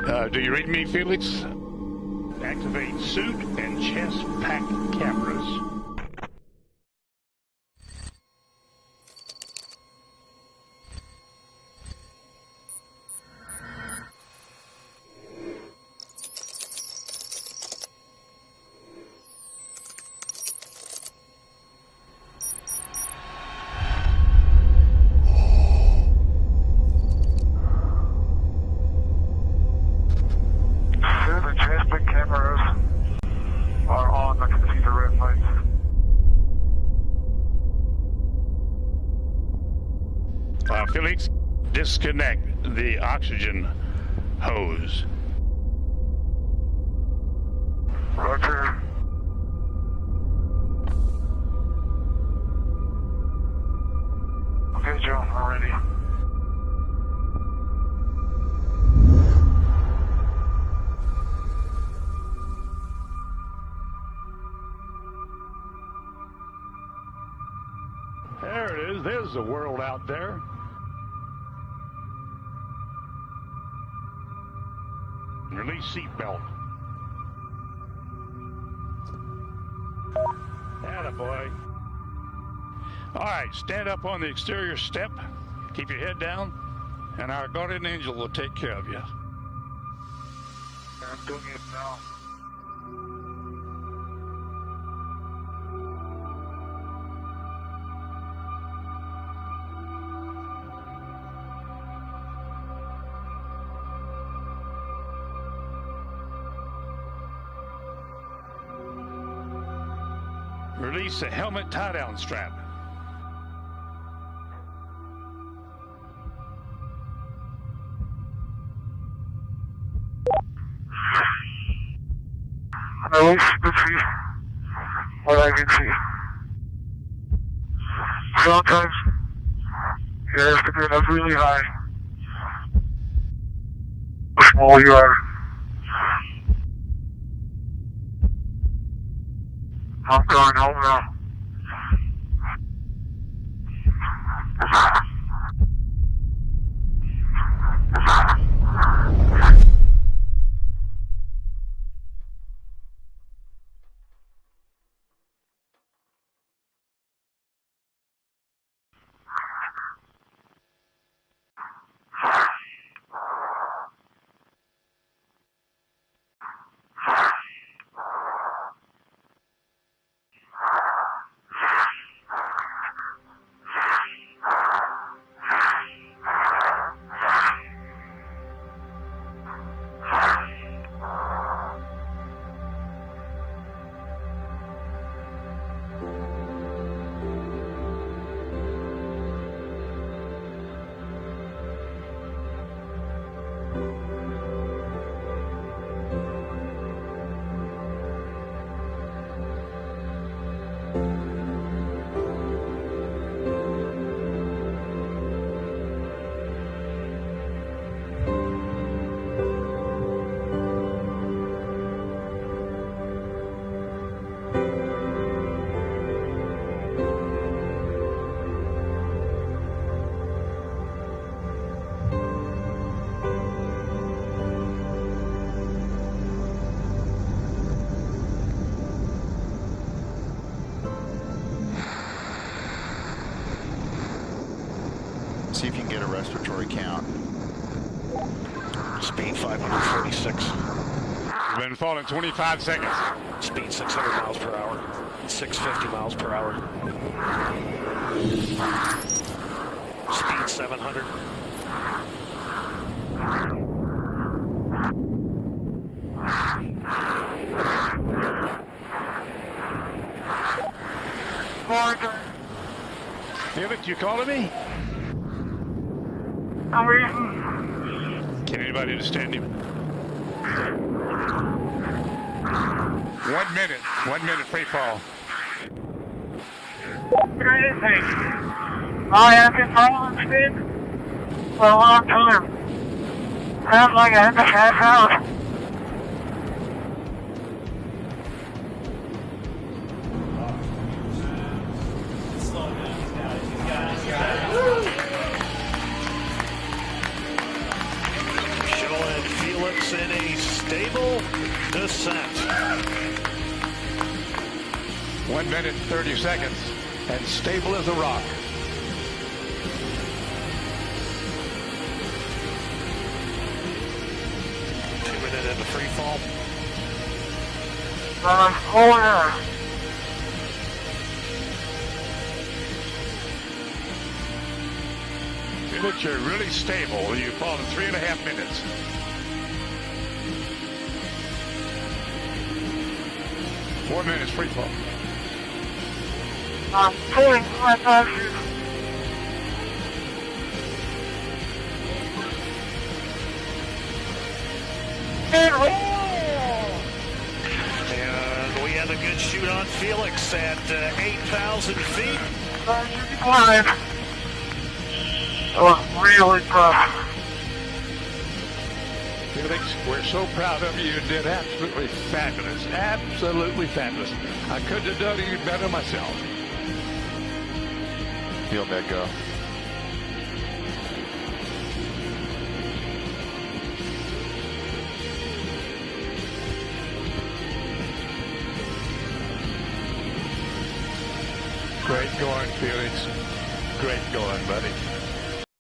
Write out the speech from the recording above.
Do you read me, Felix? Activate suit and chest pack cameras. Felix, disconnect the oxygen hose. Roger. Okay, Joe, I'm ready. There it is. There's the world out there. Release seatbelt. Attaboy. All right, stand up on the exterior step. Keep your head down, and our guardian angel will take care of you. I'm doing it now. Release the helmet tie-down strap. Release the tree. What I can see. Sometimes you have to get up really high. The smaller you are. I'm going home now. See if you can get a respiratory count. Speed 546. You've been falling 25 seconds. Speed 600 miles per hour. 650 miles per hour. Speed 700. Felix, you calling me? I'm waiting. Can anybody understand him? 1 minute. 1 minute free fall. I have been following Steve for a long time. Sounds like I have to pass out. Joe and Felix 1 minute, 30 seconds, and stable as a rock. Into free fall. Corner. If you're really stable, you fall in 3.5 minutes. Four minutes free fall. I'm pulling my parachute. And we had a good shoot on Felix at 8,000 feet. Climb. That was really tough. Felix, we're so proud of you. You did absolutely fabulous. Absolutely fabulous. I couldn't have done any better myself. You'll let go. Great going, Felix. Great going, buddy.